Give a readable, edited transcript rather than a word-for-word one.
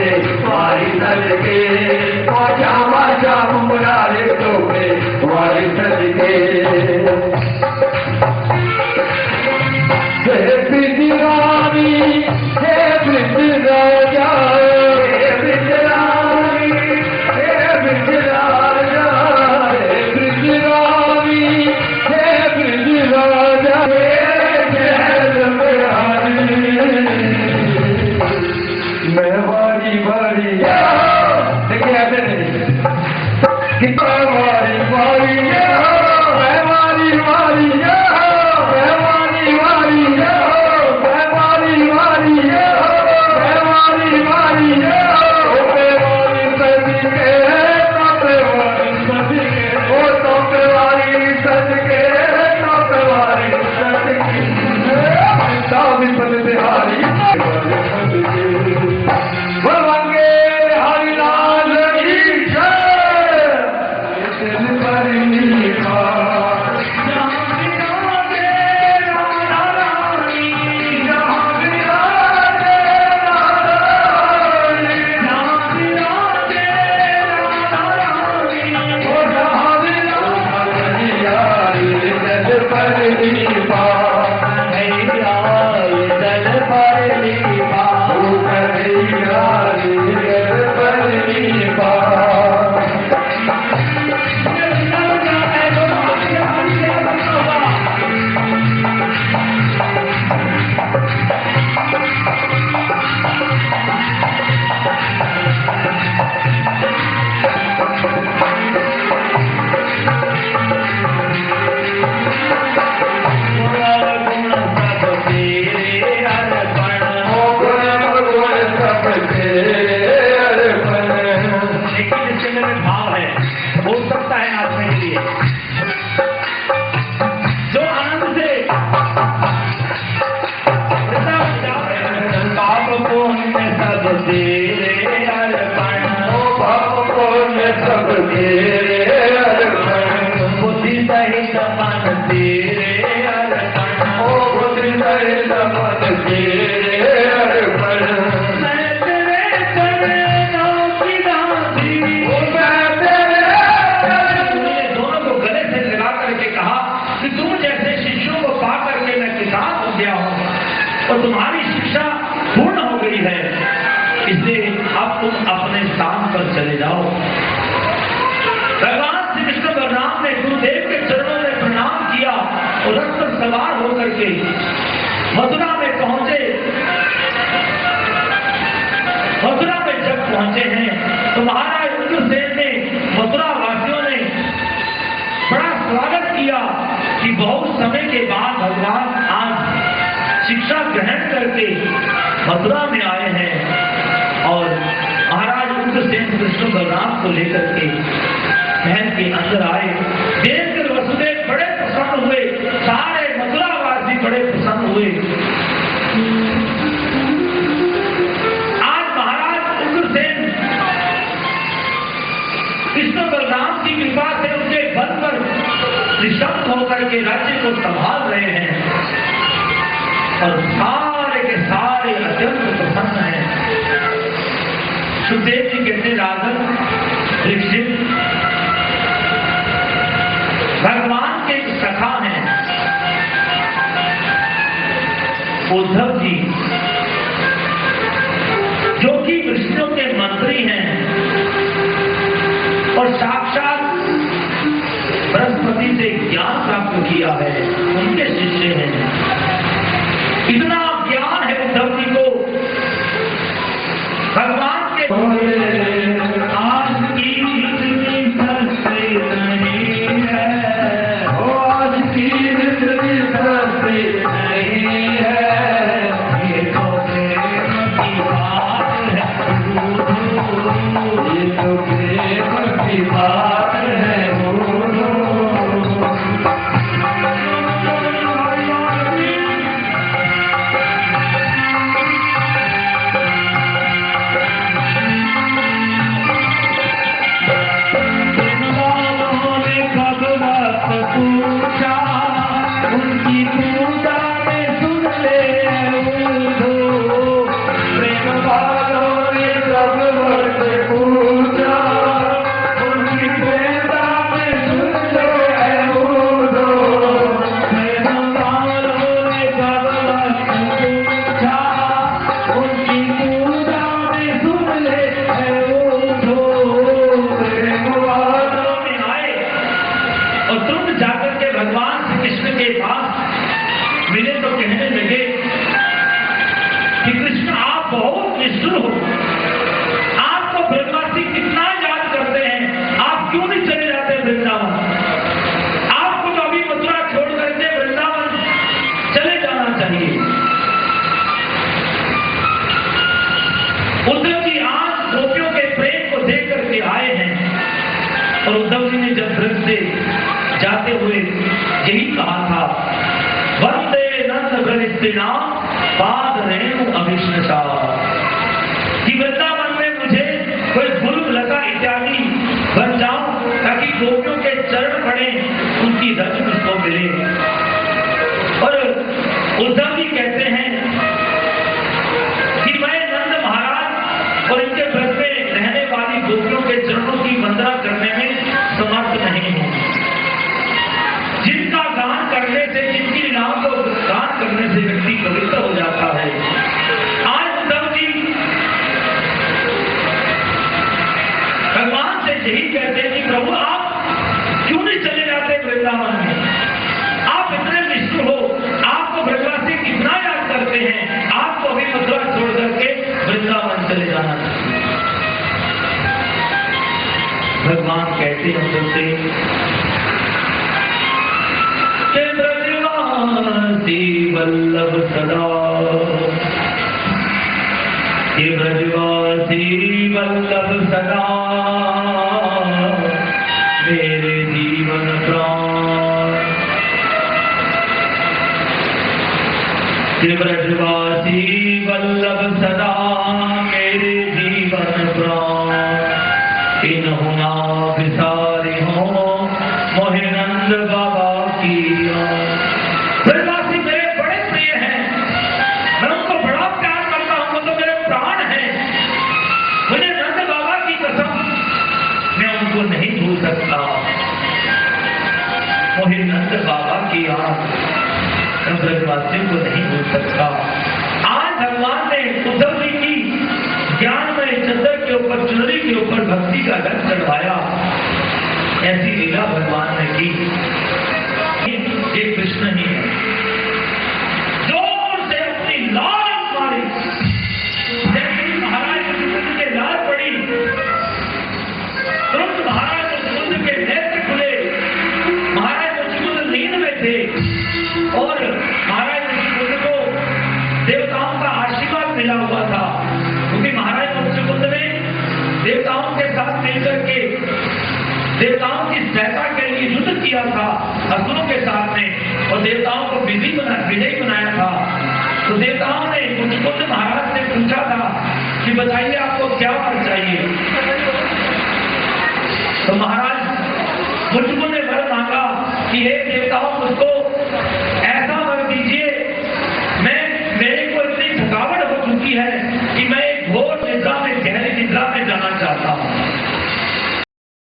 पे वारी सदके बाजा बाजा मुरारे तो पे वारी सदके हे ब्रिज रानी हे ब्रिज राजा हे ब्रिज रानी हे ब्रिज राजा हे ब्रिज रानी हे ब्रिज राजा मैं वारी वारी देखिए ऐसे नहीं कितना वारी वारी मैं वारी वारी मैं वारी वारी मैं वारी वारी मैं वारी वारी ओपे वारी सदके तोपे वारी सदके ओ तोपे वारी सदके तोपे वारी सदके सावी पद बिहारी भगवांगे हरिलाल की जय दिल पर नीका और तुम्हारी शिक्षा पूर्ण हो गई है, इसलिए अब तुम अपने स्थान पर चले जाओ। भगवान श्री कृष्ण बलराम ने गुरुदेव के चरणों में प्रणाम किया और रथ पर सवार होकर के मथुरा में पहुंचे। मथुरा में जब पहुंचे हैं तो महाराज उग्रसेन ने, मथुरा वासियों ने बड़ा स्वागत किया कि बहुत समय के बाद भगवान आज शिक्षा ग्रहण करके मथुरा में आए हैं। और महाराज उग्रसेन कृष्ण बलराम को लेकर के महल के अंदर आए। देखकर वसुदेव बड़े प्रसन्न हुए, सारे मथुरावासी बड़े प्रसन्न हुए। आज महाराज उग्रसेन कृष्ण बलराम की कृपा से उनके बल पर निशक्त होकर के राज्य को संभाल रहे हैं और सारे के सारे अत्यंत प्रसन्न हैं। सुखदेव जी कहते राजन दीक्षित भगवान के सखा हैं उद्धव जी, जो कि विष्णु के मंत्री हैं और साक्षात बृहस्पति से ज्ञान प्राप्त किया है, उनके शिष्य हैं। इतना ज्ञान है उद्धव जी को भगवान के। आज की जिंदगी सस्ती नहीं है, आज की जिंदगी सस्ती नहीं है, ये तो प्रेम की बात है, ये तो प्रेम की बात है। बहुत निष्ठुर हो, आपको ब्रजवासी कितना याद करते हैं, आप क्यों नहीं चले जाते वृंदावन? आपको तो अभी मथुरा छोड़ करके वृंदावन चले जाना चाहिए। उद्धव जी आज गोपियों के प्रेम को देख करके आए हैं और उद्धव जी ने जब ब्रज से जाते हुए यही कहा था, वंदे नंद ब्रजस्त्रीणा पाद रेणु अभिष्णसा, कि वृंदावन में मुझे कोई गुरु लता इत्यादि बन जाऊं ताकि गोपियों के चरण पड़े, उनकी रज मुझको मिले। और उद्धव जी कहते हैं कि मैं नंद महाराज और इनके ब्रज में रहने वाली गोपियों के चरणों की वंदना करने में समर्थ नहीं हूं। जिनका गान करने से, जिनकी लीलाओं को गान करने से व्यक्ति पवित्र हो जाता है। आज उद्धव जी भगवान से यही कहते हैं कि प्रभु आप क्यों नहीं चले जाते वृंदावन में? आप इतने निष्ठुर हो, आपको ब्रजवासी कितना याद करते हैं, आपको अभी मथुरा छोड़ करके वृंदावन चले जाना चाहिए। भगवान कहते हैं उनसे कि ब्रजवासी वल्लभ सदा, कि ब्रजवासी वल्लभ सदा मेरे जीवन प्राण, कि ब्रजवासी वल्लभ सदा मेरे जीवन प्राण, इन्हों ना बिसारे हो मोहे नंद बाबा की याद। ब्रजवासी मेरे बड़े प्रिय हैं, मैं उनको बड़ा प्यार करता हूं, वो तो मेरे प्राण हैं। मुझे नंद बाबा की कसम मैं उनको नहीं भूल सकता, मोहे नंद बाबा की याद मैं ब्रजवासियों को नहीं भूल सकता। आज भगवान ने उद्धव जी की ज्ञानमय चद्दर के ऊपर, चुनरी के ऊपर भक्ति का रंग चढ़वाया। ऐसी लीला भगवान ने की। ये कृष्ण ही है, जोर से अपनी लाल मारी, जैसे महाराज मुकुंद के लाल पड़ी, तुरंत महाराज मुकुंद के नेत्र खुले। महाराज मुकुंद नींद में थे और महाराज मुकुंद को देवताओं का आशीर्वाद मिला हुआ था, क्योंकि महाराज मुकुंद ने देवताओं के साथ मिलकर के देवताओं की सहायता के लिए युद्ध किया था असुरों के साथ में, और देवताओं को विजयी बनाया था। तो देवताओं ने मुकुंद महाराज से पूछा था कि बताइए आपको क्या वर चाहिए? तो महाराज मुकुंद ने वर मांगा कि हे देवताओं, मुझको